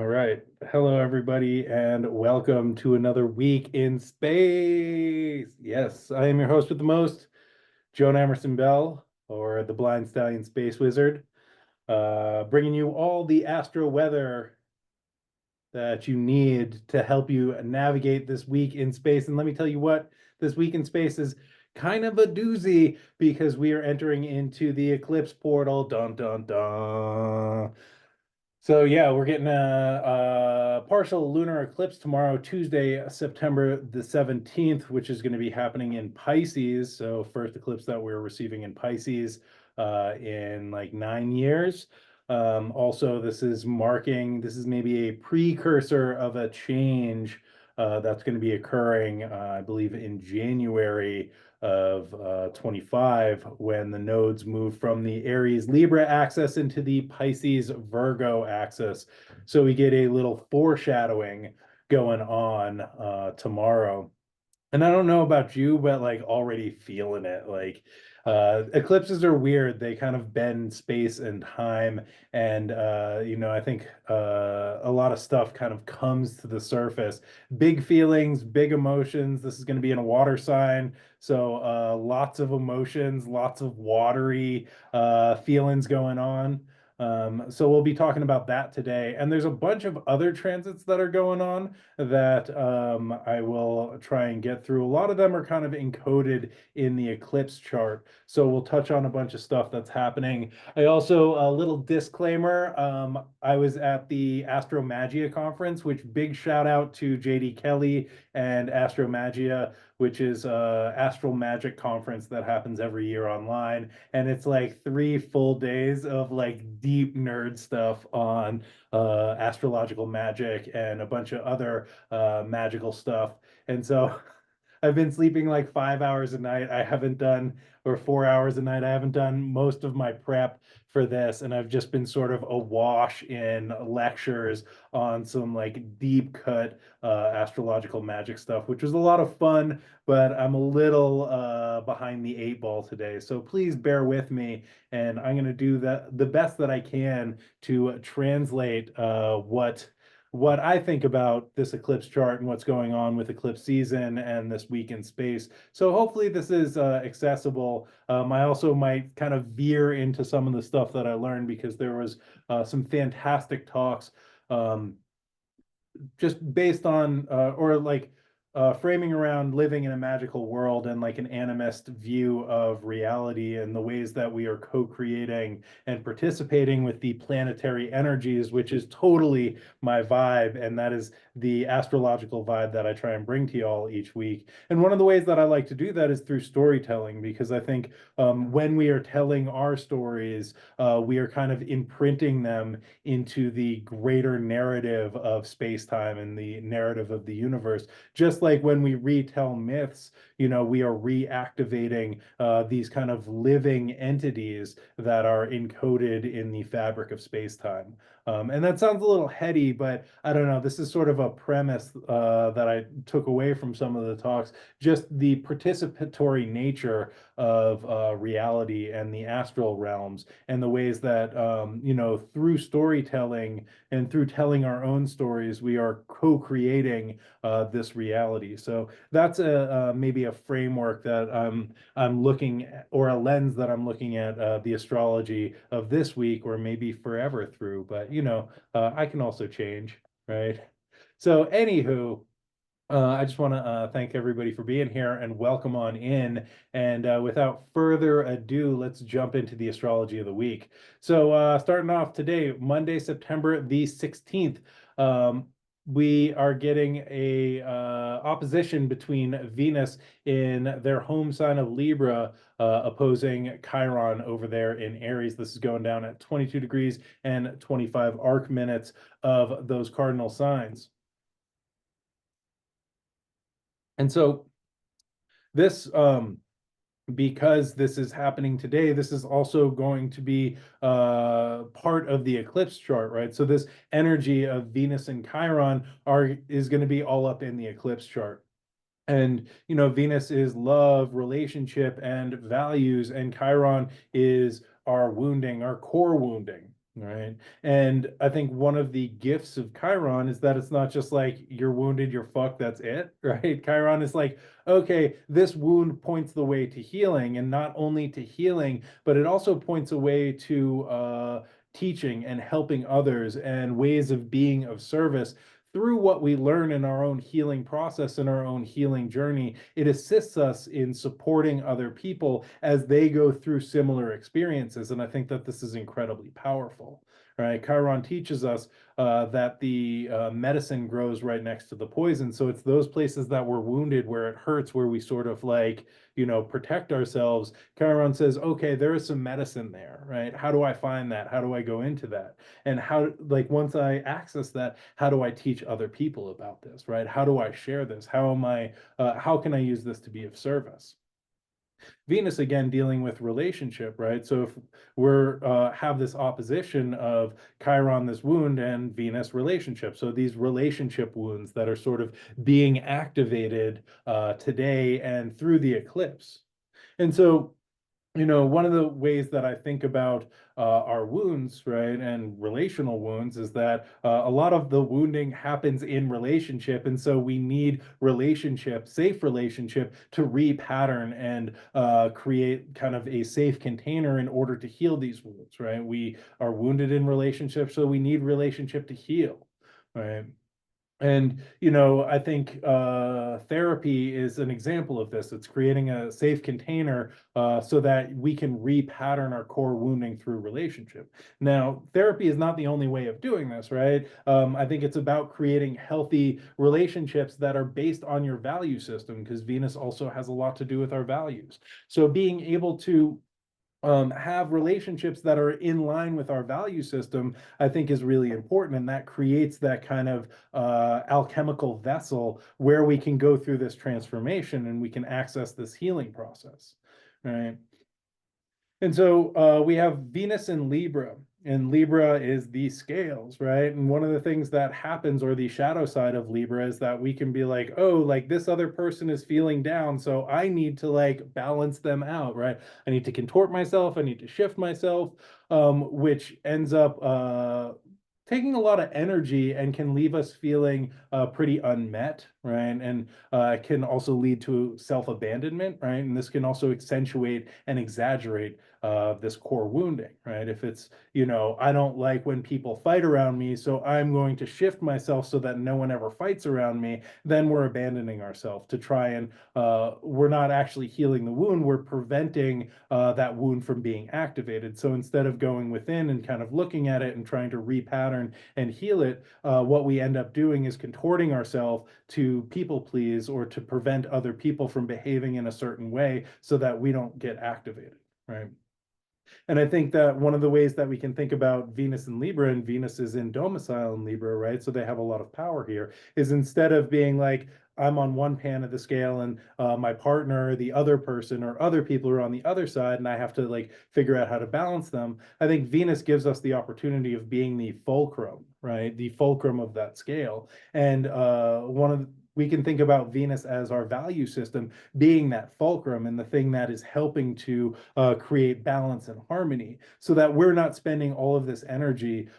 All right. Hello, everybody, and welcome to another week in space. Yes, I am your host with the most, Joan Emerson Bell, or the Blind Stallion Space Wizard, bringing you all the astro weather that you need to help you navigate this week in space. And let me tell you what, this week in space is kind of a doozy because we are entering into the eclipse portal. Dun, dun, dun. So yeah, we're getting a partial lunar eclipse tomorrow, Tuesday, September the 17th, which is going to be happening in Pisces. So first eclipse that we're receiving in Pisces in like 9 years. Also, this is maybe a precursor of a change that's going to be occurring, I believe, in January of 25 when the nodes move from the Aries Libra axis into the Pisces Virgo axis. So we get a little foreshadowing going on tomorrow. And I don't know about you, but like already feeling it. Like eclipses are weird. They kind of bend space and time. And I think a lot of stuff kind of comes to the surface. Big feelings, big emotions. This is going to be in a water sign. So lots of emotions, lots of watery feelings going on. So we'll be talking about that today. And there's a bunch of other transits that are going on that I will try and get through. A lot of them are kind of encoded in the eclipse chart. So we'll touch on a bunch of stuff that's happening. I also, a little disclaimer, I was at the Astromagia conference, which big shout out to JD Kelly and Astromagia, which is a astral magic conference that happens every year online. And it's like 3 full days of like deep nerd stuff on astrological magic and a bunch of other magical stuff. And so I've been sleeping like 5 hours a night. I haven't done, or 4 hours a night. I haven't done most of my prep for this. And I've just been sort of awash in lectures on some like deep cut astrological magic stuff, which was a lot of fun, but I'm a little behind the 8 ball today. So please bear with me. And I'm going to do the best that I can to translate what I think about this eclipse chart and what's going on with eclipse season and this week in space. So hopefully this is accessible. I also might kind of veer into some of the stuff that I learned because there was some fantastic talks um, just based on or like framing around living in a magical world and like an animist view of reality and the ways that we are co-creating and participating with the planetary energies, which is totally my vibe. And that is the astrological vibe that I try and bring to y'all each week. And one of the ways that I like to do that is through storytelling, because I think when we are telling our stories, we are kind of imprinting them into the greater narrative of space-time and the narrative of the universe. Just like when we retell myths, we are reactivating these kind of living entities that are encoded in the fabric of space-time. And that sounds a little heady, but I don't know. This is sort of a premise that I took away from some of the talks, just the participatory nature of reality and the astral realms and the ways that, through storytelling and through telling our own stories, we are co-creating this reality. So that's maybe a framework that I'm looking at, or a lens that I'm looking at the astrology of this week, or maybe forever through. But I can also change, right? So, anywho. I just want to thank everybody for being here and welcome on in. And without further ado, let's jump into the astrology of the week. So, starting off today, Monday, September the 16th, we are getting a opposition between Venus in their home sign of Libra, opposing Chiron over there in Aries. This is going down at 22 degrees and 25 arc minutes of those cardinal signs. And so this, because this is happening today, this is also going to be part of the eclipse chart, right? So this energy of Venus and Chiron is going to be all up in the eclipse chart. And Venus is love, relationship, and values, and Chiron is our wounding, our core wounding. Right. And I think one of the gifts of Chiron is that it's not just like you're wounded, you're fucked, that's it, right? Chiron is like, okay, this wound points the way to healing, and not only to healing, but it also points a way to teaching and helping others and ways of being of service. Through what we learn in our own healing process and our own healing journey, it assists us in supporting other people as they go through similar experiences. And I think that this is incredibly powerful, right? Chiron teaches us that the medicine grows right next to the poison. So it's those places that we're wounded, where it hurts, where we sort of like, protect ourselves. Chiron says, okay, there is some medicine there, right? How do I find that? How do I go into that? And how, like, once I access that, how do I teach other people about this, right? How do I share this? How can I use this to be of service? Venus, again, dealing with relationship, right? So if we're have this opposition of Chiron, this wound, and Venus relationship, so these relationship wounds that are sort of being activated today and through the eclipse. And so, one of the ways that I think about our wounds, right, and relational wounds is that a lot of the wounding happens in relationship. And so we need relationship, safe relationship, to repattern and create kind of a safe container in order to heal these wounds, right? We are wounded in relationship, so we need relationship to heal, right? And, I think therapy is an example of this. It's creating a safe container so that we can repattern our core wounding through relationship. Now, therapy is not the only way of doing this, right? I think it's about creating healthy relationships that are based on your value system, because Venus also has a lot to do with our values. So being able to have relationships that are in line with our value system, I think is really important. And that creates that kind of alchemical vessel where we can go through this transformation and we can access this healing process, right? And so we have Venus in Libra, and Libra is the scales, right? And one of the things that happens, or the shadow side of Libra, is that we can be like, oh, like this other person is feeling down, so I need to like balance them out, right? I need to contort myself, I need to shift myself, which ends up taking a lot of energy and can leave us feeling pretty unmet, right? And can also lead to self-abandonment, right? And this can also accentuate and exaggerate this core wounding, right? If it's, I don't like when people fight around me, so I'm going to shift myself so that no one ever fights around me, then we're abandoning ourselves to try and we're not actually healing the wound, we're preventing that wound from being activated. So instead of going within and kind of looking at it and trying to repattern and heal it, what we end up doing is contorting ourselves to people please or to prevent other people from behaving in a certain way so that we don't get activated, right? And I think that one of the ways that we can think about Venus and Libra, and Venus is in domicile in Libra, right? So they have a lot of power here, is instead of being like, I'm on one pan of the scale and my partner, the other person, or other people are on the other side, and I have to like figure out how to balance them. I think Venus gives us the opportunity of being the fulcrum, right? The fulcrum of that scale. And we can think about Venus as our value system being that fulcrum and the thing that is helping to create balance and harmony, so that we're not spending all of this energy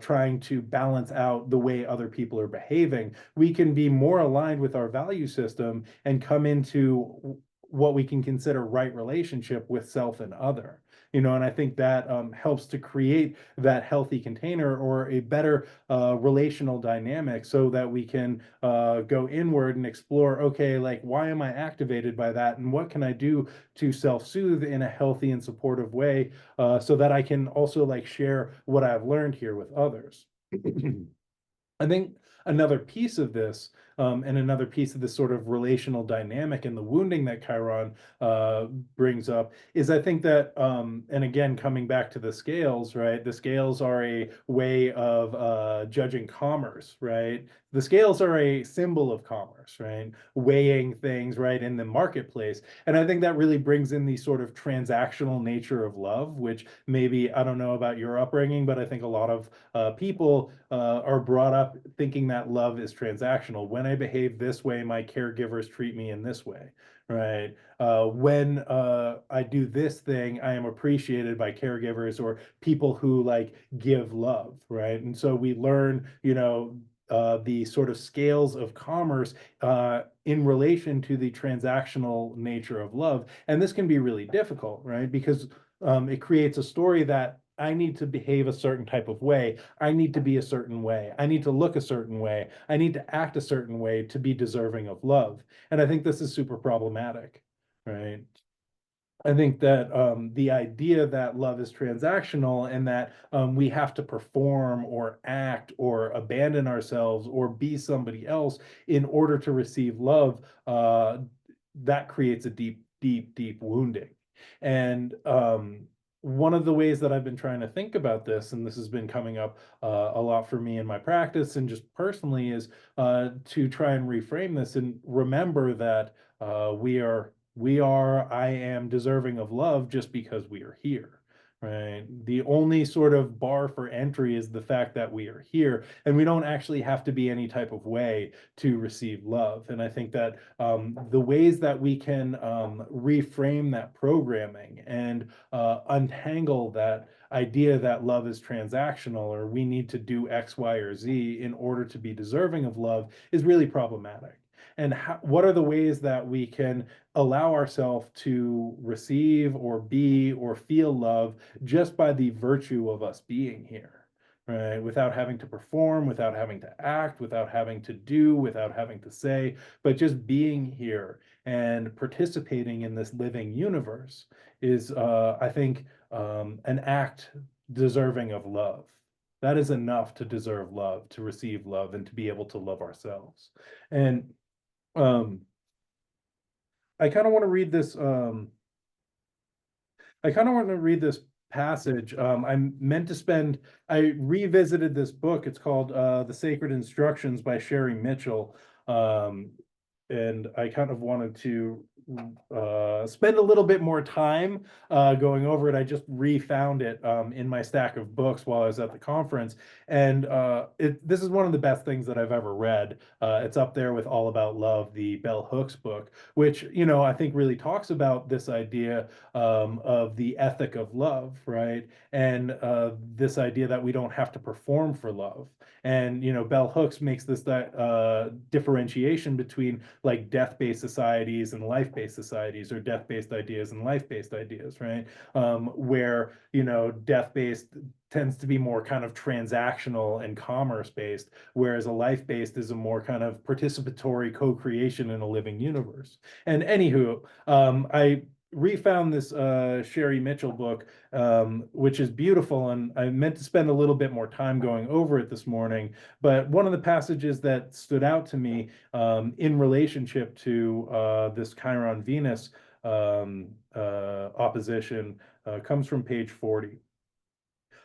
trying to balance out the way other people are behaving. We can be more aligned with our value system and come into what we can consider right relationship with self and other. And I think that helps to create that healthy container or a better relational dynamic, so that we can go inward and explore, okay, like, why am I activated by that? And what can I do to self-soothe in a healthy and supportive way, so that I can also like share what I've learned here with others. I think another piece of this, and another piece of this sort of relational dynamic and the wounding that Chiron brings up, is I think that, and again, coming back to the scales, right? The scales are a way of judging commerce, right? The scales are a symbol of commerce, right? Weighing things, right, in the marketplace. And I think that really brings in the sort of transactional nature of love, which maybe, I don't know about your upbringing, but I think a lot of people are brought up up thinking that love is transactional. When I behave this way, my caregivers treat me in this way, right? When I do this thing, I am appreciated by caregivers or people who like give love, right? And so we learn, the sort of scales of commerce in relation to the transactional nature of love. And this can be really difficult, right? Because it creates a story that I need to behave a certain type of way. I need to be a certain way. I need to look a certain way. I need to act a certain way to be deserving of love. And I think this is super problematic, right? I think that the idea that love is transactional and that we have to perform or act or abandon ourselves or be somebody else in order to receive love, that creates a deep, deep, deep wounding. And one of the ways that I've been trying to think about this, and this has been coming up a lot for me in my practice and just personally, is to try and reframe this and remember that I am deserving of love just because we are here, right? The only sort of bar for entry is the fact that we are here, and we don't actually have to be any type of way to receive love. And I think that the ways that we can reframe that programming and untangle that idea that love is transactional or we need to do X, Y, or Z in order to be deserving of love is really problematic. And what are the ways that we can allow ourselves to receive or be or feel love just by the virtue of us being here, right? Without having to perform, without having to act, without having to do, without having to say, but just being here and participating in this living universe is, I think, an act deserving of love. That is enough to deserve love, to receive love, and to be able to love ourselves. And um, I kind of want to read this. I kind of want to read this passage. I revisited this book. It's called The Sacred Instructions by Sherry Mitchell. Um, and I kind of wanted to spend a little bit more time going over it. I just refound it in my stack of books while I was at the conference, and this is one of the best things that I've ever read. It's up there with All About Love, the Bell Hooks book, which I think really talks about this idea of the ethic of love, right? And this idea that we don't have to perform for love. And Bell Hooks makes this differentiation between like death-based societies and life-based societies, or death-based ideas and life-based ideas, right? Where death-based tends to be more kind of transactional and commerce-based, whereas a life-based is a more kind of participatory co-creation in a living universe. And anywho, I refound this Sherry Mitchell book, which is beautiful, and I meant to spend a little bit more time going over it this morning. But one of the passages that stood out to me in relationship to this Chiron Venus opposition comes from page 40.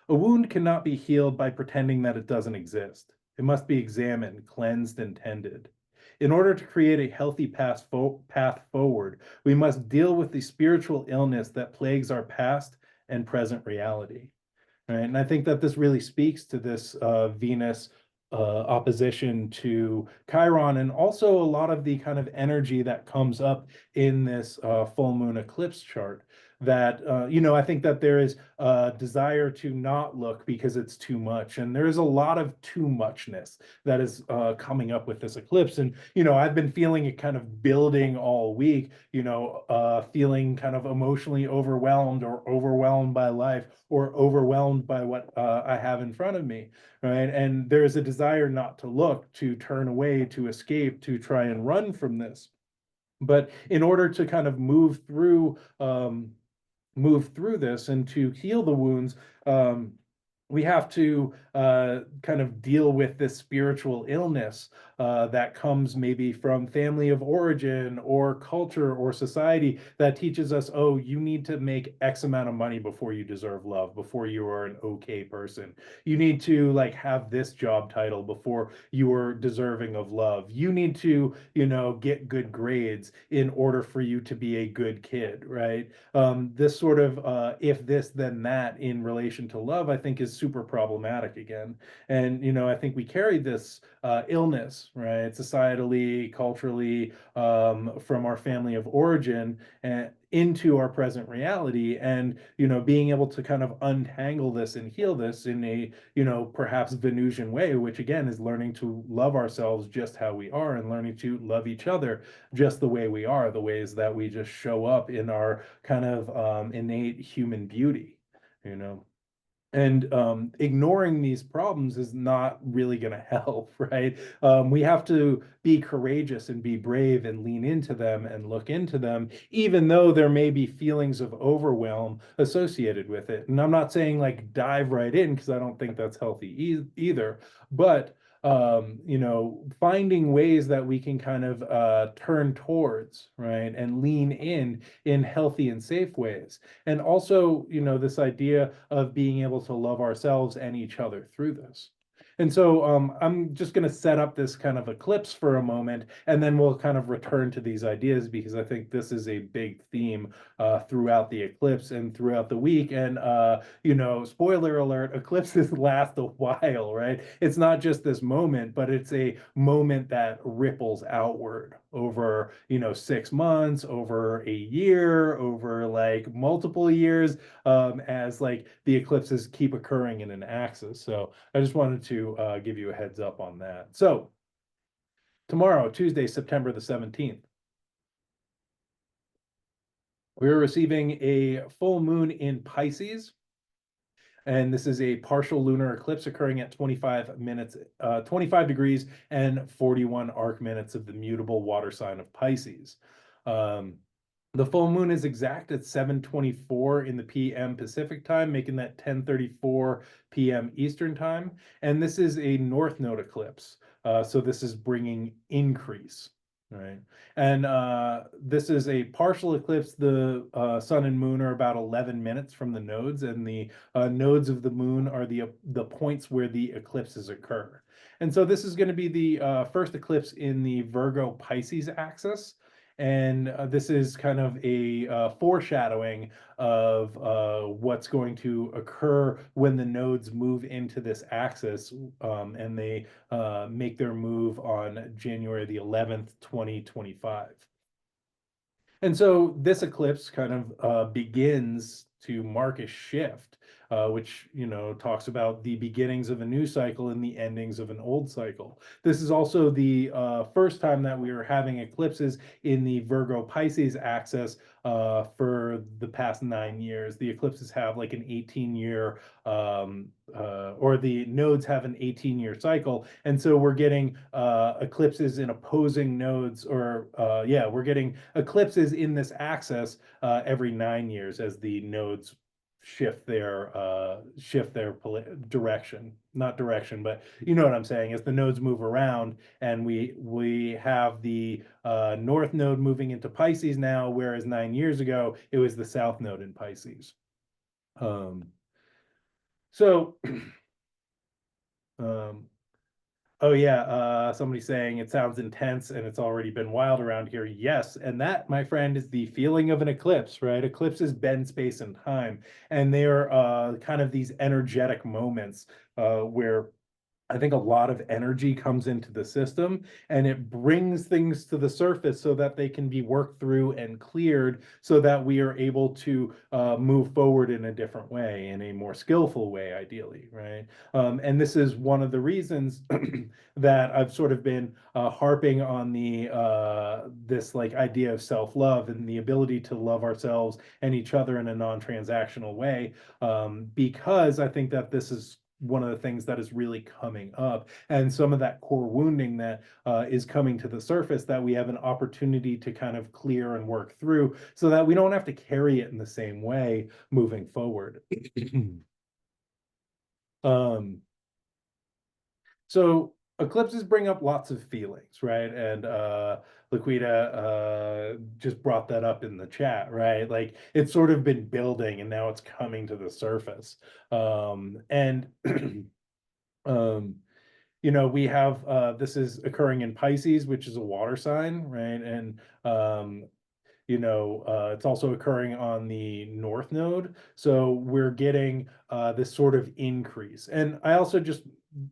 A wound cannot be healed by pretending that it doesn't exist. It must be examined, cleansed, and tended. In order to create a healthy path forward, we must deal with the spiritual illness that plagues our past and present reality. Right? And I think that this really speaks to this Venus opposition to Chiron, and also a lot of the kind of energy that comes up in this full moon eclipse chart. That I think that there is a desire to not look because it's too much, and there is a lot of too muchness that is coming up with this eclipse. And I've been feeling it kind of building all week. Feeling kind of emotionally overwhelmed, or overwhelmed by life, or overwhelmed by what I have in front of me, right? And there's a desire not to look, to turn away, to escape, to try and run from this. But in order to kind of move through this and to heal the wounds, we have to kind of deal with this spiritual illness that comes maybe from family of origin or culture or society that teaches us, oh, you need to make X amount of money before you deserve love, before you are an okay person. You need to like have this job title before you are deserving of love. You need to, get good grades in order for you to be a good kid, right? This sort of if this then that in relation to love, I think is super problematic again. And, I think we carry this illness, right, societally, culturally, from our family of origin and into our present reality. And, being able to kind of untangle this and heal this in a, perhaps Venusian way, which again is learning to love ourselves just how we are and learning to love each other just the way we are, the ways that we just show up in our kind of innate human beauty, you know. And ignoring these problems is not really going to help, right? We have to be courageous and be brave and lean into them and look into them, even though there may be feelings of overwhelm associated with it. And I'm not saying like dive right in, because I don't think that's healthy either. But finding ways that we can kind of turn towards, right, and lean in healthy and safe ways. And also, this idea of being able to love ourselves and each other through this. And so I'm just going to set up this kind of eclipse for a moment, and then we'll kind of return to these ideas, because I think this is a big theme throughout the eclipse and throughout the week. And, spoiler alert, eclipses last a while, right? It's not just this moment, but it's a moment that ripples outward over, 6 months, over a year, over like multiple years, as like the eclipses keep occurring in an axis. So I just wanted to give you a heads up on that. So tomorrow, Tuesday, September the 17th, we're receiving a full moon in Pisces. And this is a partial lunar eclipse occurring at 25 minutes, 25 degrees and 41 arc minutes of the mutable water sign of Pisces. The full moon is exact at 7:24 in the PM Pacific time, making that 10:34 PM Eastern time. And this is a north node eclipse. So this is bringing increase, right? And this is a partial eclipse. The sun and moon are about 11 minutes from the nodes, and the nodes of the moon are the points where the eclipses occur. And so this is going to be the first eclipse in the Virgo Pisces axis. And this is kind of a foreshadowing of what's going to occur when the nodes move into this axis, and they make their move on January the 11th, 2025. And so this eclipse kind of begins to mark a shift, which, talks about the beginnings of a new cycle and the endings of an old cycle. This is also the first time that we are having eclipses in the Virgo Pisces axis for the past 9 years. The eclipses have like an 18-year, or the nodes have an 18-year cycle. And so we're getting eclipses in opposing nodes, or we're getting eclipses in this axis every 9 years as the nodes shift their direction, not direction, but you know what I'm saying, as the nodes move around. And we have the north node moving into Pisces now, whereas 9 years ago it was the south node in Pisces. So um Oh yeah, somebody saying it sounds intense and it's already been wild around here. Yes, and that, my friend, is the feeling of an eclipse, right? Eclipses bend space and time, and they are kind of these energetic moments where I think a lot of energy comes into the system, and it brings things to the surface so that they can be worked through and cleared, so that we are able to move forward in a different way, in a more skillful way, ideally, right? And this is one of the reasons that I've sort of been harping on the this like idea of self-love and the ability to love ourselves and each other in a non-transactional way, because I think that this is one of the things that is really coming up, and some of that core wounding that is coming to the surface, that we have an opportunity to kind of clear and work through, so that we don't have to carry it in the same way moving forward. So eclipses bring up lots of feelings, right? And Laquita just brought that up in the chat, right? Like it's sort of been building and now it's coming to the surface. And we have this is occurring in Pisces, which is a water sign, right? And it's also occurring on the north node. So we're getting this sort of increase. And I also just,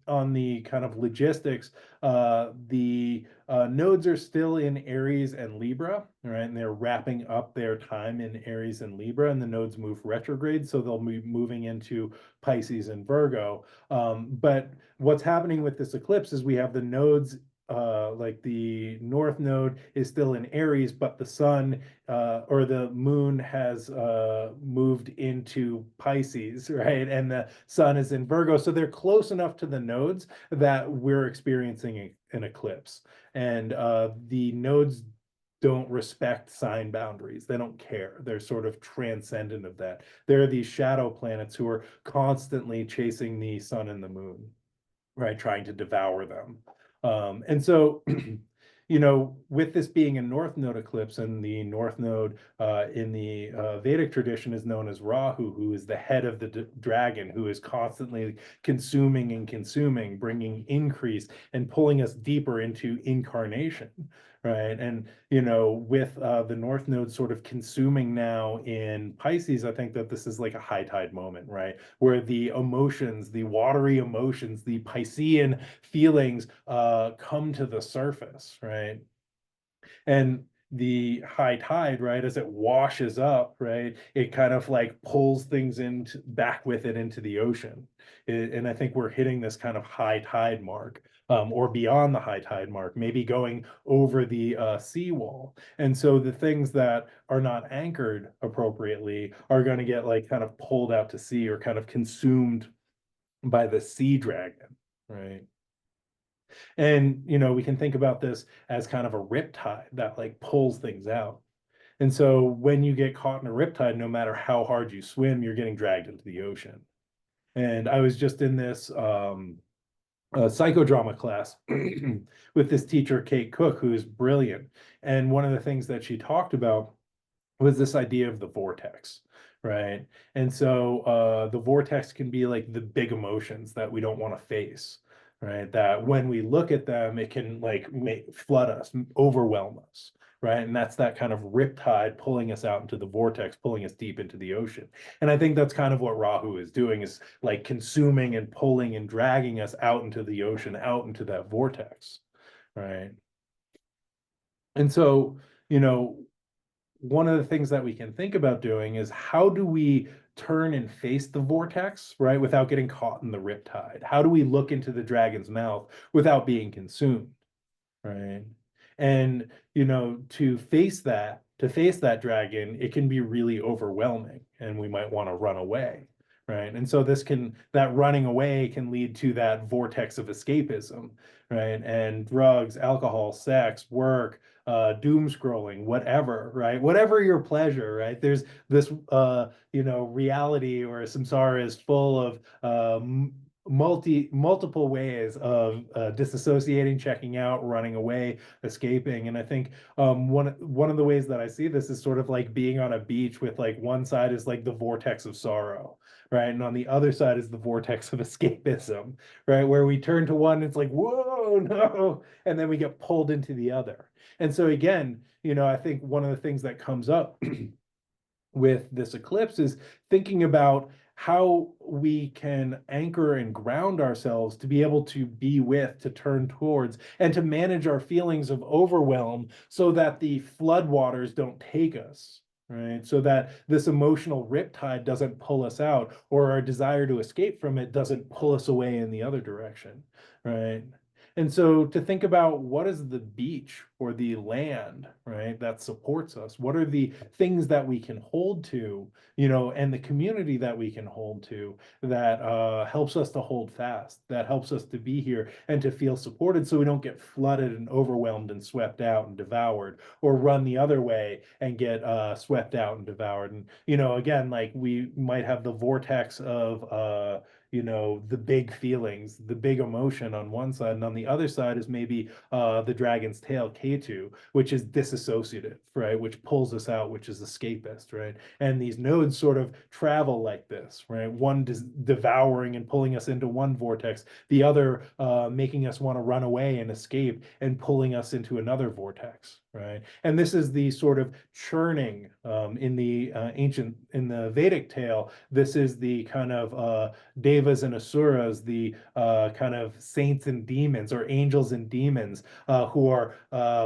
on the kind of logistics, the nodes are still in Aries and Libra, right? And they're wrapping up their time in Aries and Libra, and the nodes move retrograde, so they'll be moving into Pisces and Virgo. But what's happening with this eclipse is we have the nodes, like the north node is still in Aries, but the sun or the moon has moved into Pisces, right? And the sun is in Virgo. So they're close enough to the nodes that we're experiencing an eclipse. And the nodes don't respect sign boundaries. They don't care. They're sort of transcendent of that. There are these shadow planets who are constantly chasing the sun and the moon, right, trying to devour them. And so, with this being a North Node eclipse, and the North Node in the Vedic tradition is known as Rahu, who is the head of the dragon, who is constantly consuming and consuming, bringing increase and pulling us deeper into incarnation, right? And with the North Node sort of consuming now in Pisces, I think that this is like a high tide moment, right? Where the emotions, the watery emotions, the Piscean feelings come to the surface, right? And the high tide, right, as it washes up, right, it kind of like pulls things into back with it into the ocean. And I think we're hitting this kind of high tide mark, or beyond the high tide mark, maybe going over the seawall. And so the things that are not anchored appropriately are going to get like kind of pulled out to sea, or kind of consumed by the sea dragon, right? And we can think about this as kind of a riptide that like pulls things out. And so when you get caught in a riptide, no matter how hard you swim, you're getting dragged into the ocean. And I was just in this psychodrama class with this teacher, Kate Cook, who is brilliant. And one of the things that she talked about was this idea of the vortex, right? And so the vortex can be like the big emotions that we don't want to face, right? That when we look at them, it can like flood us, overwhelm us, right? And that's that kind of riptide pulling us out into the vortex, pulling us deep into the ocean. And I think that's kind of what Rahu is doing, is like consuming and pulling and dragging us out into the ocean, out into that vortex, right? And so, you know, one of the things that we can think about doing is, how do we turn and face the vortex, right, without getting caught in the riptide? How do we look into the dragon's mouth without being consumed, right? And to face that dragon, it can be really overwhelming, and we might want to run away, right? And so that running away can lead to that vortex of escapism, right? And drugs, alcohol, sex, work, doom scrolling, whatever, right? Whatever your pleasure, right? There's this reality, or samsara is full of multiple ways of disassociating, checking out, running away, escaping. And I think one of the ways that I see this is sort of like being on a beach, with like one side is like the vortex of sorrow, right? And on the other side is the vortex of escapism, right? Where we turn to one, it's like, whoa, no, and then we get pulled into the other. And so again, I think one of the things that comes up with this eclipse is thinking about how we can anchor and ground ourselves to be able to be with, to turn towards, and to manage our feelings of overwhelm, so that the floodwaters don't take us, right? So that this emotional riptide doesn't pull us out, or our desire to escape from it doesn't pull us away in the other direction, right? And so to think about, what is the beach or the land, right, that supports us? What are the things that we can hold to, and the community that we can hold to, that helps us to hold fast, that helps us to be here and to feel supported, so we don't get flooded and overwhelmed and swept out and devoured, or run the other way and get swept out and devoured. And, again, like we might have the vortex of, the big feelings, the big emotion on one side, and on the other side is maybe the dragon's tail, Ketu, which is disassociative, right? Which pulls us out, which is escapist, right? And these nodes sort of travel like this, right? One devouring and pulling us into one vortex, the other making us want to run away and escape, and pulling us into another vortex, right? And this is the sort of churning in the in the Vedic tale. This is the kind of devas and asuras, the kind of saints and demons, or angels and demons, who are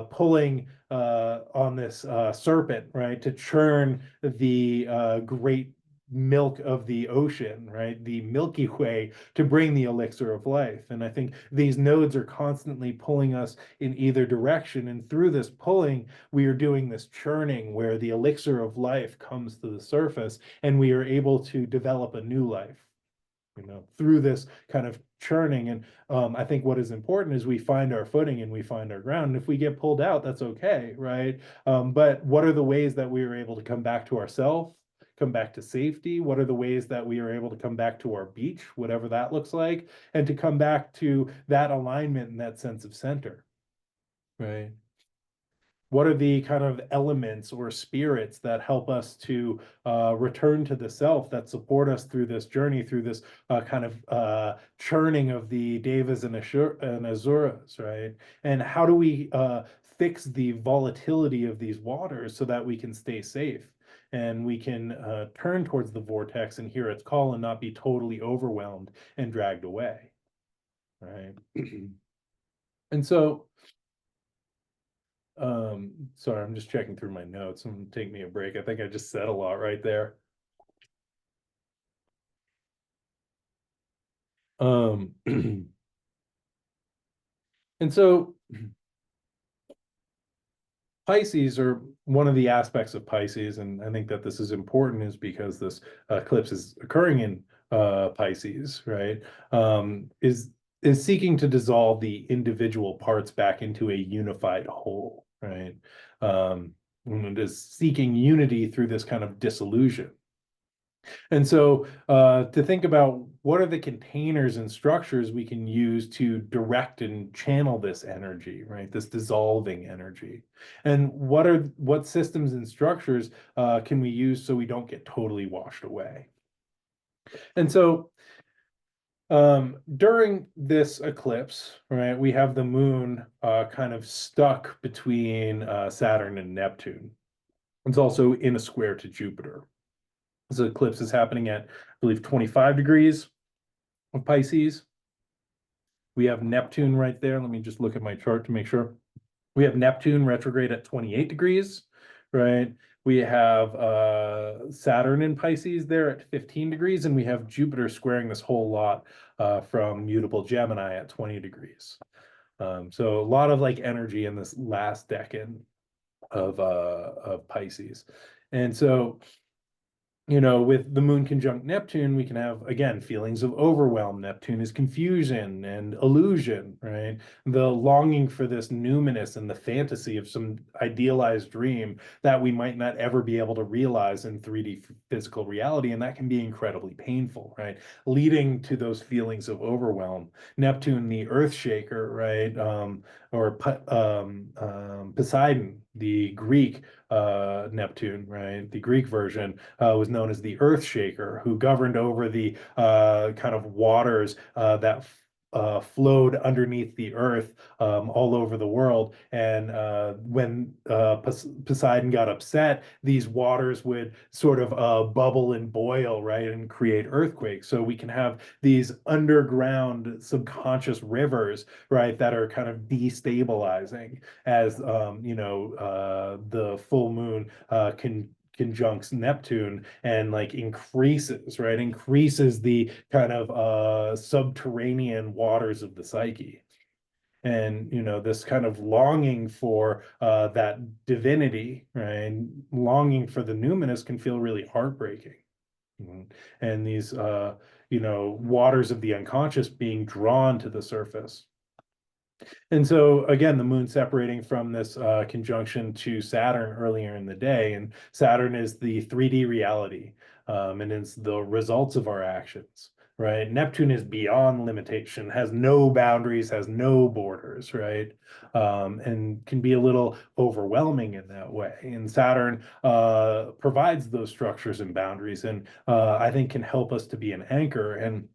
pulling on this serpent, right, to churn the great milk of the ocean, right? The Milky Way, to bring the elixir of life. And I think these nodes are constantly pulling us in either direction. And through this pulling, we are doing this churning where the elixir of life comes to the surface and we are able to develop a new life, through this kind of churning. And I think what is important is we find our footing and we find our ground. And if we get pulled out, that's okay, right? But what are the ways that we are able to come back to ourselves, come back to safety? What are the ways that we are able to come back to our beach, whatever that looks like, and to come back to that alignment and that sense of center, right? What are the kind of elements or spirits that help us to return to the self, that support us through this journey, through this kind of churning of the devas and asuras, right? And how do we fix the volatility of these waters so that we can stay safe and we can turn towards the vortex and hear its call and not be totally overwhelmed and dragged away, right? And so, sorry, I'm just checking through my notes. I'm gonna take me a break. I think I just said a lot right there. And so Pisces, or one of the aspects of Pisces, and I think that this is important, is because this eclipse is occurring in Pisces, right? Is seeking to dissolve the individual parts back into a unified whole, right? And it is seeking unity through this kind of dissolution. And so to think about what are the containers and structures we can use to direct and channel this energy, right? This dissolving energy. And what systems and structures can we use so we don't get totally washed away? And so during this eclipse, right, we have the moon kind of stuck between Saturn and Neptune. It's also in a square to Jupiter. This eclipse is happening at, I believe, 25 degrees of Pisces. We have Neptune right there. Let me just look at my chart to make sure. We have Neptune retrograde at 28 degrees, right? We have Saturn in Pisces there at 15 degrees, and we have Jupiter squaring this whole lot from mutable Gemini at 20 degrees. So a lot of like energy in this last decade of Pisces. And so with the moon conjunct Neptune, we can have, again, feelings of overwhelm. Neptune is confusion and illusion, right? The longing for this numinous and the fantasy of some idealized dream that we might not ever be able to realize in 3D physical reality. And that can be incredibly painful, right? Leading to those feelings of overwhelm. Neptune, the earth shaker, right? Or Poseidon, the Greek Neptune, right? The Greek version was known as the Earth Shaker, who governed over the kind of waters that flowed underneath the earth all over the world. And when Poseidon got upset, these waters would sort of bubble and boil, right, and create earthquakes. So we can have these underground subconscious rivers, right, that are kind of destabilizing as the full moon can conjuncts Neptune and like increases, right? Increases the kind of subterranean waters of the psyche. And this kind of longing for that divinity, right? Longing for the numinous can feel really heartbreaking. And these waters of the unconscious being drawn to the surface. And so again, the moon separating from this conjunction to Saturn earlier in the day, and Saturn is the 3D reality, and it's the results of our actions, right? Neptune is beyond limitation, has no boundaries, has no borders, right? And can be a little overwhelming in that way. And Saturn provides those structures and boundaries, and I think can help us to be an anchor. And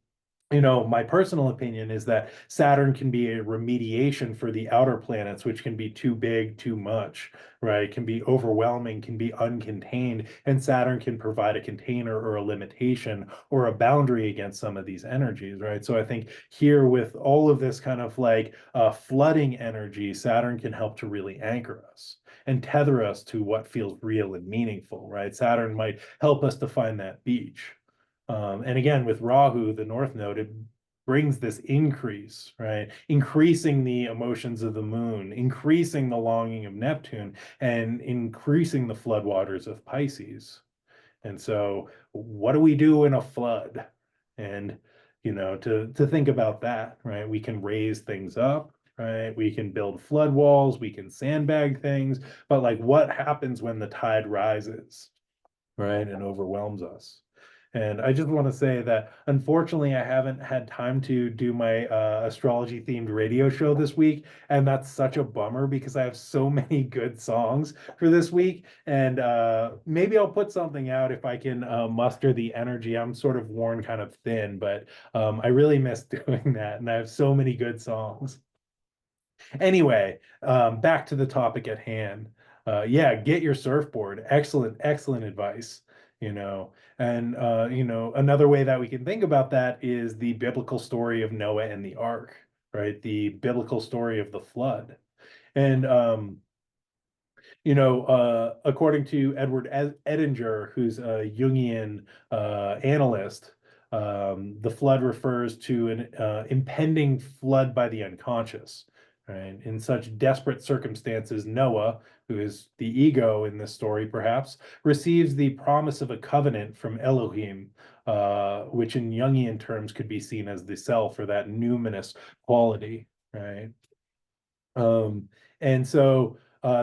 My personal opinion is that Saturn can be a remediation for the outer planets, which can be too big, too much, right? Can be overwhelming, can be uncontained, and Saturn can provide a container or a limitation or a boundary against some of these energies, right? So I think here with all of this kind of like flooding energy, Saturn can help to really anchor us and tether us to what feels real and meaningful, right? Saturn might help us to find that beach. And again, with Rahu, the North Node, it brings this increase, right? Increasing the emotions of the moon, increasing the longing of Neptune, and increasing the floodwaters of Pisces. And so, what do we do in a flood? And to think about that, right? We can raise things up, right? We can build flood walls, we can sandbag things, but like what happens when the tide rises? Right, and overwhelms us. And I just want to say that unfortunately, I haven't had time to do my astrology themed radio show this week. And that's such a bummer because I have so many good songs for this week. And maybe I'll put something out if I can muster the energy. I'm sort of worn kind of thin, but I really miss doing that. And I have so many good songs. Anyway, back to the topic at hand. Yeah, get your surfboard. Excellent, excellent advice. And another way that we can think about that is the biblical story of Noah and the ark, right? The biblical story of the flood. And according to Edward Edinger, who's a Jungian analyst, the flood refers to an impending flood by the unconscious. Right? In such desperate circumstances, Noah, who is the ego in this story, perhaps, receives the promise of a covenant from Elohim, which in Jungian terms could be seen as the self or that numinous quality. Right? Um, and so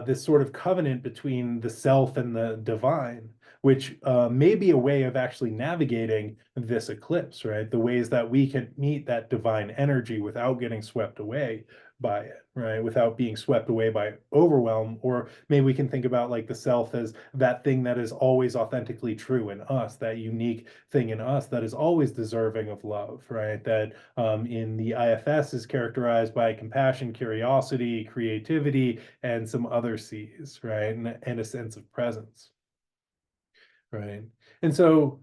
this sort of covenant between the self and the divine, which may be a way of actually navigating this eclipse, right? The ways that we can meet that divine energy without getting swept away by it, right? Without being swept away by overwhelm. Or maybe we can think about like the self as that thing that is always authentically true in us, that unique thing in us that is always deserving of love, right? That in the IFS is characterized by compassion, curiosity, creativity, and some other C's, right? And a sense of presence, right? And so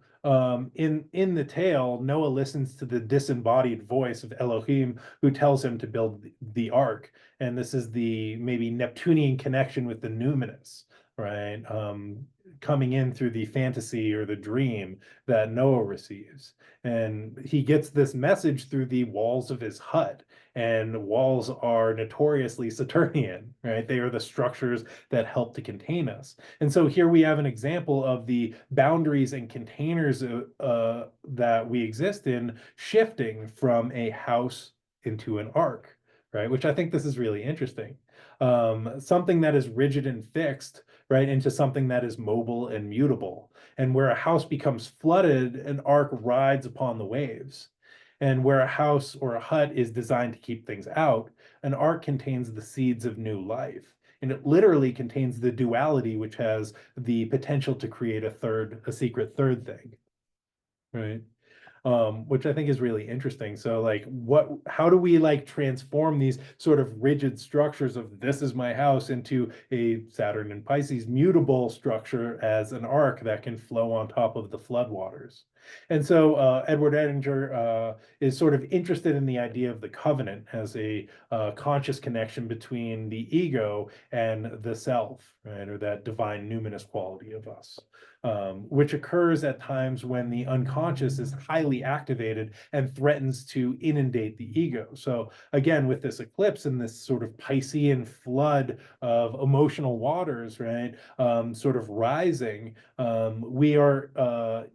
in the tale, Noah listens to the disembodied voice of Elohim who tells him to build the ark. And this is the maybe Neptunian connection with the numinous, right? Coming in through the fantasy or the dream that Noah receives. And he gets this message through the walls of his hut. And walls are notoriously Saturnian, right? They are the structures that help to contain us. And so here we have an example of the boundaries and containers that we exist in shifting from a house into an ark, right? Which I think this is really interesting. Something that is rigid and fixed, right, into something that is mobile and mutable. And where a house becomes flooded, an ark rides upon the waves. And where a house or a hut is designed to keep things out, an ark contains the seeds of new life. And it literally contains the duality, which has the potential to create a secret third thing, right? Which I think is really interesting. So like how do we like transform these sort of rigid structures of this is my house into a Saturn and Pisces mutable structure as an arc that can flow on top of the floodwaters? And so Edward Edinger is sort of interested in the idea of the covenant as a conscious connection between the ego and the self, right? Or that divine numinous quality of us, which occurs at times when the unconscious is highly activated and threatens to inundate the ego. So again, with this eclipse and this sort of Piscean flood of emotional waters, right, sort of rising, we are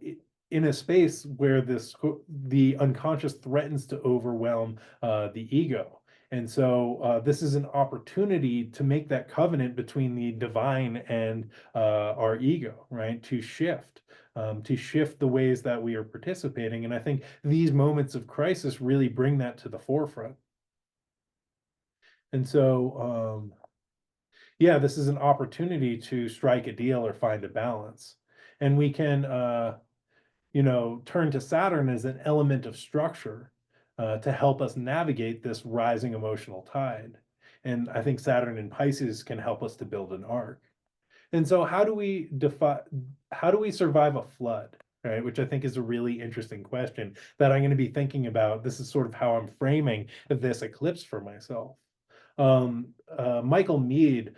in a space where the unconscious threatens to overwhelm the ego. And so this is an opportunity to make that covenant between the divine and our ego, right? To shift the ways that we are participating. And I think these moments of crisis really bring that to the forefront. And so, yeah, this is an opportunity to strike a deal or find a balance. And we can, turn to Saturn as an element of structure, to help us navigate this rising emotional tide. And I think Saturn in Pisces can help us to build an arc. And so how do we survive a flood? Right, which I think is a really interesting question that I'm going to be thinking about. This is sort of how I'm framing this eclipse for myself. Michael Mead,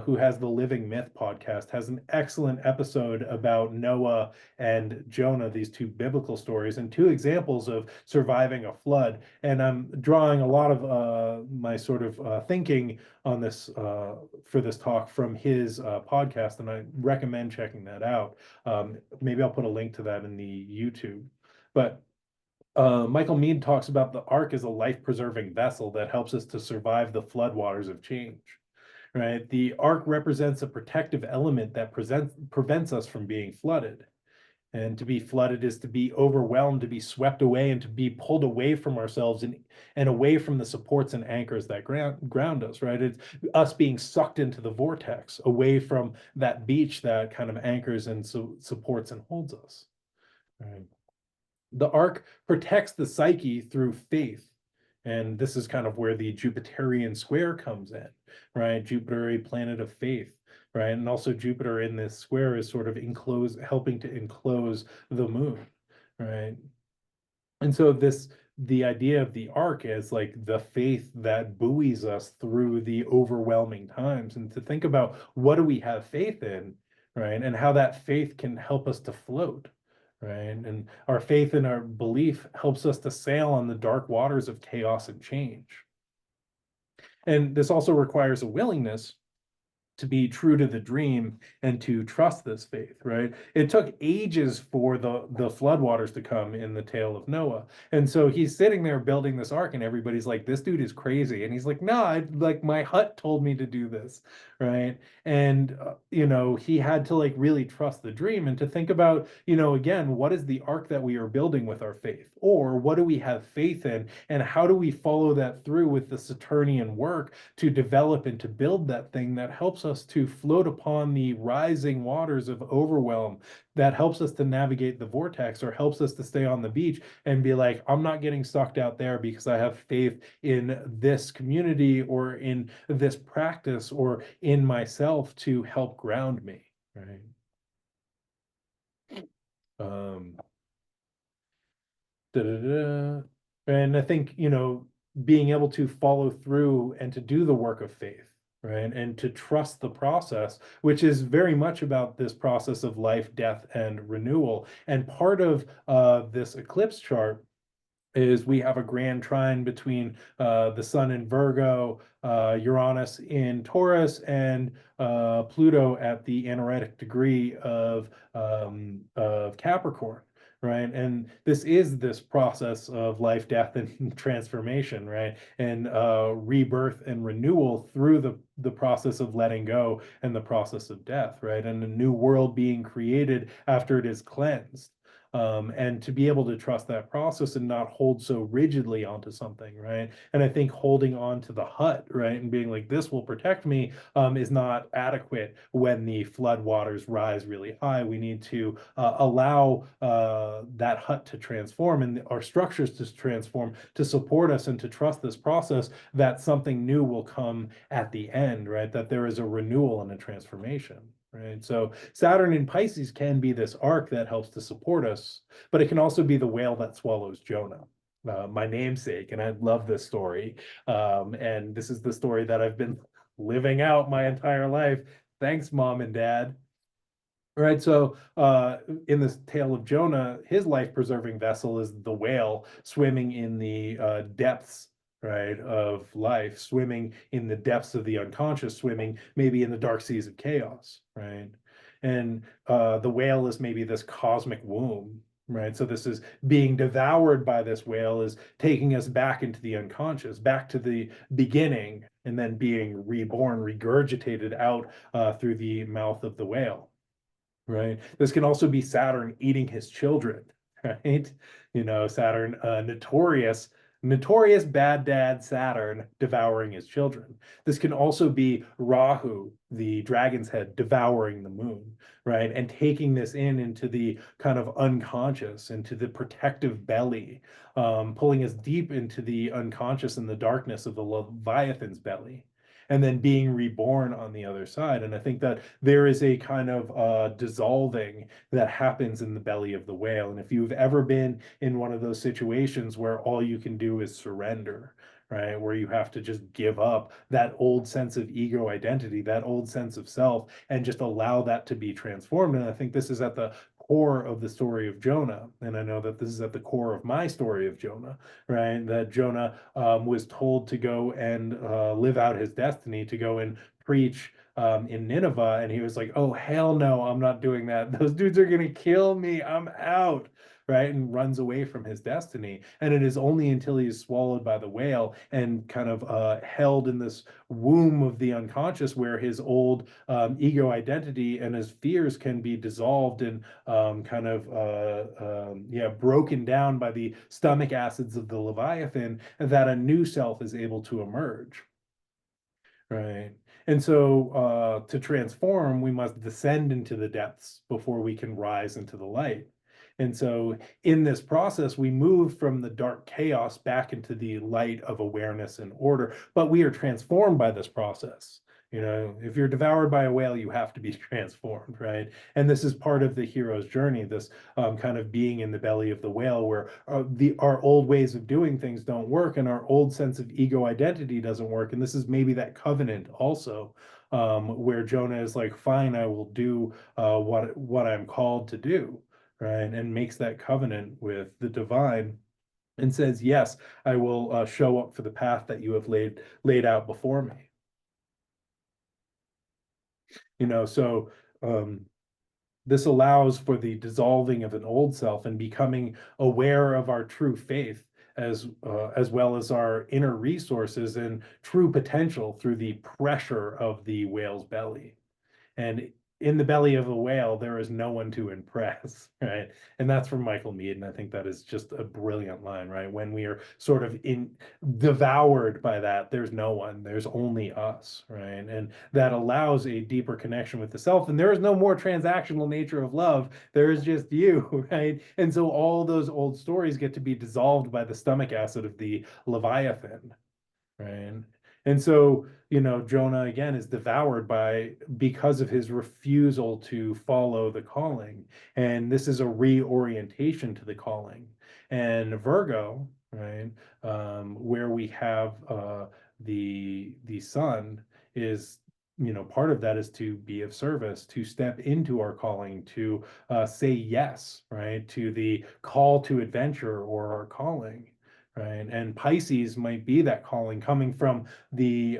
who has the Living Myth podcast, has an excellent episode about Noah and Jonah, these two biblical stories, and two examples of surviving a flood. And I'm drawing a lot of my sort of thinking on this for this talk from his podcast, and I recommend checking that out. Maybe I'll put a link to that in the YouTube. But Michael Mead talks about the ark as a life-preserving vessel that helps us to survive the floodwaters of change, right? The ark represents a protective element that prevents us from being flooded. And to be flooded is to be overwhelmed, to be swept away, and to be pulled away from ourselves and away from the supports and anchors that ground us, right? It's us being sucked into the vortex, away from that beach that kind of anchors and supports and holds us, right? The ark protects the psyche through faith. And this is kind of where the Jupiterian square comes in, right? Jupiter, a planet of faith, right? And also Jupiter in this square is sort of helping to enclose the moon, right? And so the idea of the ark is like the faith that buoys us through the overwhelming times, and to think about what do we have faith in, right? And how that faith can help us to float, right? And our faith and our belief helps us to sail on the dark waters of chaos and change. And this also requires a willingness to be true to the dream and to trust this faith, right? It took ages for the floodwaters to come in the tale of Noah. And so he's sitting there building this ark and everybody's like, this dude is crazy. And he's like, no, like my hut told me to do this, right? And, he had to like really trust the dream and to think about, again, what is the ark that we are building with our faith? Or what do we have faith in? And how do we follow that through with the Saturnian work to develop and to build that thing that helps us to float upon the rising waters of overwhelm, that helps us to navigate the vortex, or helps us to stay on the beach and be like, I'm not getting sucked out there because I have faith in this community or in this practice or in myself to help ground me, right? Da, da, da. And I think, being able to follow through and to do the work of faith, right? And to trust the process, which is very much about this process of life, death, and renewal. And part of this eclipse chart is we have a grand trine between the sun in Virgo, Uranus in Taurus, and Pluto at the anaretic degree of Capricorn, right? And this is this process of life, death, and transformation, right? And rebirth and renewal through the process of letting go and the process of death, right? And a new world being created after it is cleansed. And to be able to trust that process and not hold so rigidly onto something, right? And I think holding on to the hut, right, and being like, this will protect me, is not adequate when the flood waters rise really high. We need to allow that hut to transform and our structures to transform to support us and to trust this process that something new will come at the end, right? That there is a renewal and a transformation. Right. So Saturn in Pisces can be this arc that helps to support us, but it can also be the whale that swallows Jonah, my namesake. And I love this story. And this is the story that I've been living out my entire life. Thanks, Mom and Dad. All right, so in this tale of Jonah, his life-preserving vessel is the whale swimming in the depths, right, of life, swimming in the depths of the unconscious, swimming maybe in the dark seas of chaos, right? And the whale is maybe this cosmic womb, right? So this is being devoured by this whale is taking us back into the unconscious, back to the beginning, and then being reborn, regurgitated out through the mouth of the whale. Right. This can also be Saturn eating his children, right? Saturn, notorious notorious bad dad Saturn devouring his children. This can also be Rahu, the dragon's head, devouring the moon, right? And taking this into the kind of unconscious, into the protective belly, pulling us deep into the unconscious and the darkness of the Leviathan's belly, and then being reborn on the other side. And I think that there is a kind of dissolving that happens in the belly of the whale. And if you've ever been in one of those situations where all you can do is surrender, right, where you have to just give up that old sense of ego identity, that old sense of self, and just allow that to be transformed. And I think this is at the core of the story of Jonah. And I know that this is at the core of my story of Jonah, right? That Jonah was told to go and live out his destiny, to go and preach in Nineveh. And he was like, oh, hell no, I'm not doing that. Those dudes are going to kill me. I'm out. Right, and runs away from his destiny. And it is only until he is swallowed by the whale and kind of held in this womb of the unconscious, where his old ego identity and his fears can be dissolved and kind of yeah, broken down by the stomach acids of the Leviathan, that a new self is able to emerge. Right. And so to transform, we must descend into the depths before we can rise into the light. And so in this process, we move from the dark chaos back into the light of awareness and order, but we are transformed by this process. You know, if you're devoured by a whale, you have to be transformed, right? And this is part of the hero's journey, this kind of being in the belly of the whale, where our old ways of doing things don't work, and our old sense of ego identity doesn't work. And this is maybe that covenant also, where Jonah is like, fine, I will do what I'm called to do, right? And makes that covenant with the divine and says, yes, I will show up for the path that you have laid out before me. You know, so this allows for the dissolving of an old self and becoming aware of our true faith, as well as our inner resources and true potential through the pressure of the whale's belly. And in the belly of a whale, there is no one to impress, right? And that's from Michael Meade. And I think that is just a brilliant line, right? When we are sort of devoured by that, there's no one, there's only us, right? And that allows a deeper connection with the self. And there is no more transactional nature of love. There is just you, right? And so all those old stories get to be dissolved by the stomach acid of the Leviathan, right? And so, you know, Jonah again is devoured because of his refusal to follow the calling. And this is a reorientation to the calling. And Virgo, right, where we have the sun is, you know, part of that is to be of service, to step into our calling, to say yes, right, to the call to adventure or our calling. Right. And Pisces might be that calling coming from the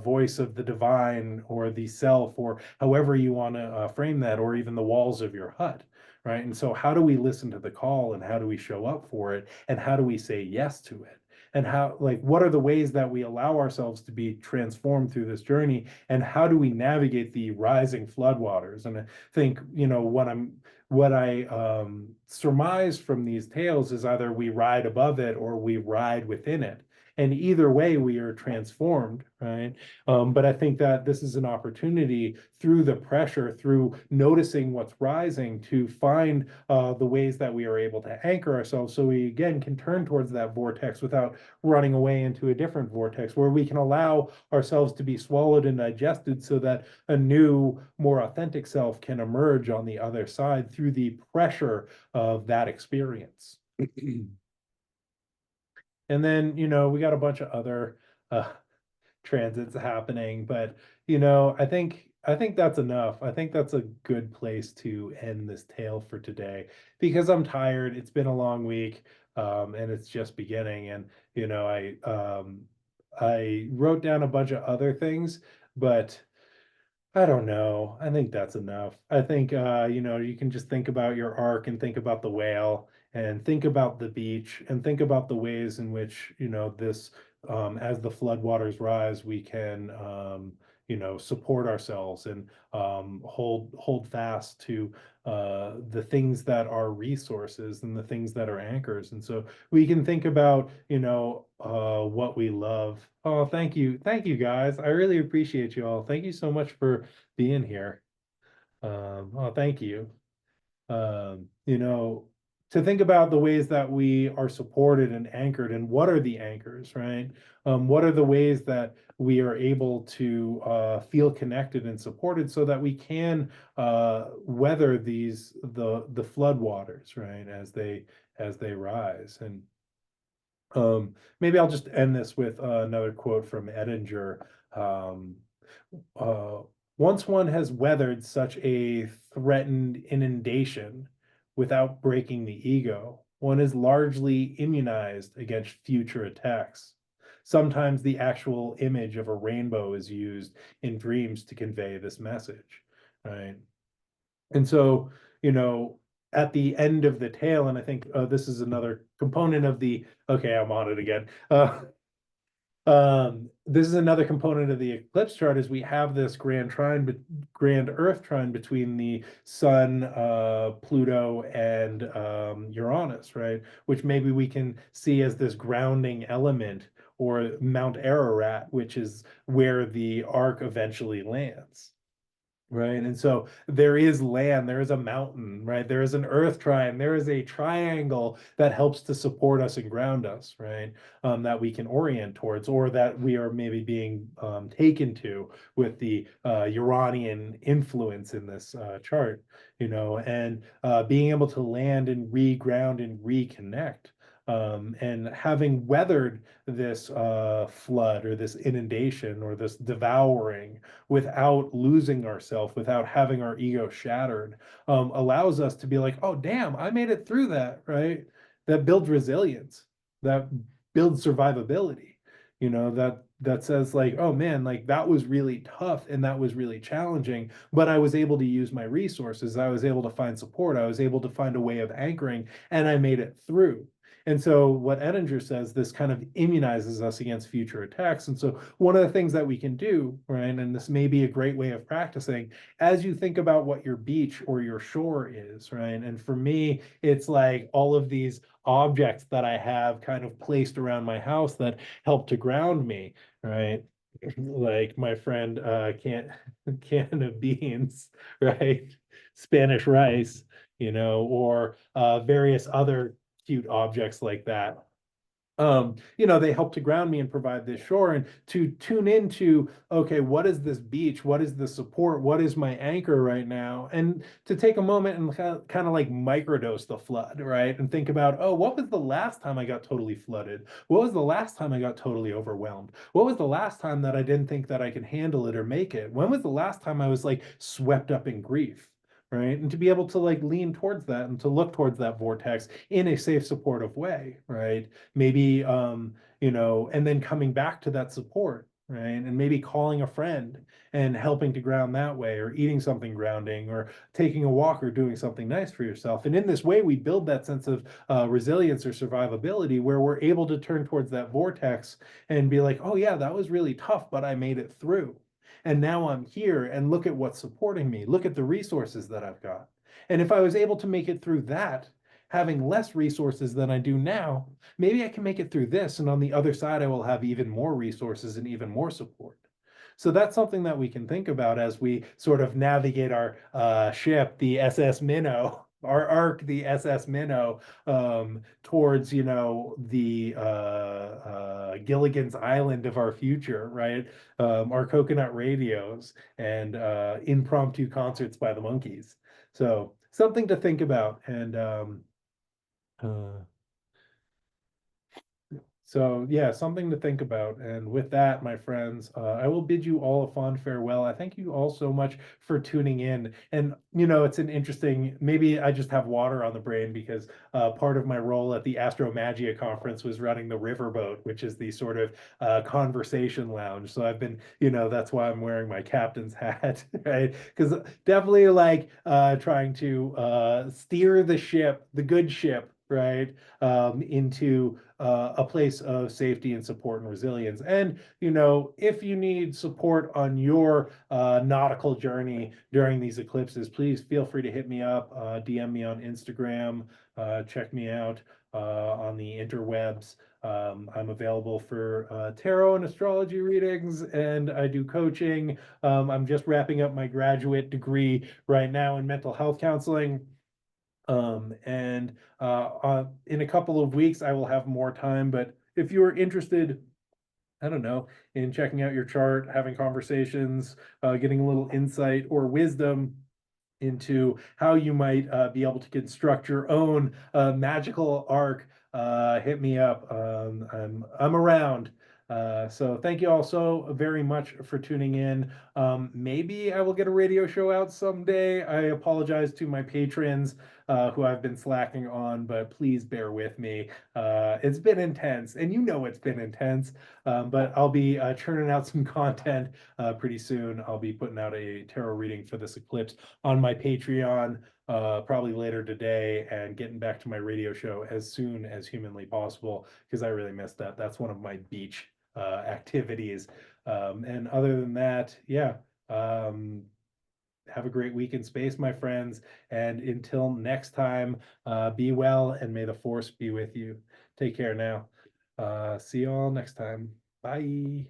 voice of the divine or the self, or however you want to frame that, or even the walls of your hut. Right. And so, how do we listen to the call, and how do we show up for it? And how do we say yes to it? And how, like, what are the ways that we allow ourselves to be transformed through this journey? And how do we navigate the rising floodwaters? And I think, you know, what I surmise from these tales is either we ride above it or we ride within it. And either way, we are transformed, right? But I think that this is an opportunity through the pressure, through noticing what's rising, to find the ways that we are able to anchor ourselves, so we again can turn towards that vortex without running away into a different vortex, where we can allow ourselves to be swallowed and digested, so that a new, more authentic self can emerge on the other side through the pressure of that experience. And then, you know, we got a bunch of other uh, transits happening, but you know, I think that's enough. I think that's a good place to end this tale for today, because I'm tired. It's been a long week, and it's just beginning. And you know, I wrote down a bunch of other things, but I don't know. I think that's enough. I think you know, you can just think about your arc and think about the whale and think about the beach and think about the ways in which, you know, this as the floodwaters rise, we can support ourselves and hold fast to the things that are resources and the things that are anchors. And so we can think about, what we love. Oh, thank you guys. I really appreciate you all. Thank you so much for being here. Oh, thank you. um, you know, to think about the ways that we are supported and anchored, and what are the anchors, right? What are the ways that we are able to feel connected and supported so that we can weather the flood waters, right, as they rise. And maybe I'll just end this with another quote from Edinger. Um, uh, Once one has weathered such a threatened inundation without breaking the ego, one is largely immunized against future attacks. Sometimes the actual image of a rainbow is used in dreams to convey this message, right? And so, you know, at the end of the tale, and I think this is another component of the, okay, I'm on it again. This is another component of the eclipse chart, is we have this grand Earth trine between the Sun, Pluto, and Uranus, right? Which maybe we can see as this grounding element, or Mount Ararat, which is where the ark eventually lands. Right. And so there is land, there is a mountain, right? There is an earth trine, there is a triangle that helps to support us and ground us, right? That we can orient towards, or that we are maybe being taken to with the Uranian influence in this chart, and being able to land and reground and reconnect. And having weathered this flood, or this inundation, or this devouring, without losing ourselves, without having our ego shattered, allows us to be like, oh, damn, I made it through that, right? That builds resilience, that builds survivability, that says like, oh man, like that was really tough and that was really challenging, but I was able to use my resources. I was able to find support. I was able to find a way of anchoring, and I made it through. And so what Edinger says, this kind of immunizes us against future attacks. And so one of the things that we can do, right, and this may be a great way of practicing, as you think about what your beach or your shore is, right? And for me, it's like all of these objects that I have kind of placed around my house that help to ground me, right? Like my friend can of beans, right? Spanish rice, or various other cute objects like that. They help to ground me and provide this shore, and to tune into, okay, what is this beach? What is the support? What is my anchor right now? And to take a moment and kind of like microdose the flood, right? And think about, oh, what was the last time I got totally flooded? What was the last time I got totally overwhelmed? What was the last time that I didn't think that I could handle it or make it? When was the last time I was like swept up in grief? Right. And to be able to like lean towards that and to look towards that vortex in a safe, supportive way, right? Maybe and then coming back to that support, right? And maybe calling a friend and helping to ground that way, or eating something grounding, or taking a walk, or doing something nice for yourself. And in this way we build that sense of resilience or survivability, where we're able to turn towards that vortex and be like, oh yeah, that was really tough, but I made it through, and now I'm here, and look at what's supporting me, look at the resources that I've got. And if I was able to make it through that, having less resources than I do now, maybe I can make it through this, and on the other side, I will have even more resources and even more support. So that's something that we can think about as we sort of navigate our ship, the SS Minnow, our arc, the SS Minnow, towards, the Gilligan's Island of our future, right? Our coconut radios and impromptu concerts by the Monkees. So something to think about. And uh, so yeah, something to think about. And with that, my friends, I will bid you all a fond farewell. I thank you all so much for tuning in. And it's an interesting, maybe I just have water on the brain, because part of my role at the Astromagia conference was running the Riverboat, which is the sort of conversation lounge. So I've been, that's why I'm wearing my captain's hat, right? Because definitely like trying to steer the ship, the good ship, right, into a place of safety and support and resilience. And, if you need support on your nautical journey during these eclipses, please feel free to hit me up, DM me on Instagram, check me out on the interwebs. I'm available for tarot and astrology readings, and I do coaching. I'm just wrapping up my graduate degree right now in mental health counseling. And in a couple of weeks, I will have more time. But if you are interested, I don't know, in checking out your chart, having conversations, getting a little insight or wisdom into how you might be able to construct your own magical arc, hit me up. I'm around. So thank you all so very much for tuning in. Maybe I will get a radio show out someday. I apologize to my patrons who I've been slacking on, but please bear with me. It's been intense, and it's been intense. But I'll be churning out some content pretty soon. I'll be putting out a tarot reading for this eclipse on my Patreon probably later today, and getting back to my radio show as soon as humanly possible, because I really missed that. That's one of my beach activities. And other than that, yeah, have a great week in space, my friends. And until next time, be well, and may the force be with you. Take care now. See you all next time. Bye.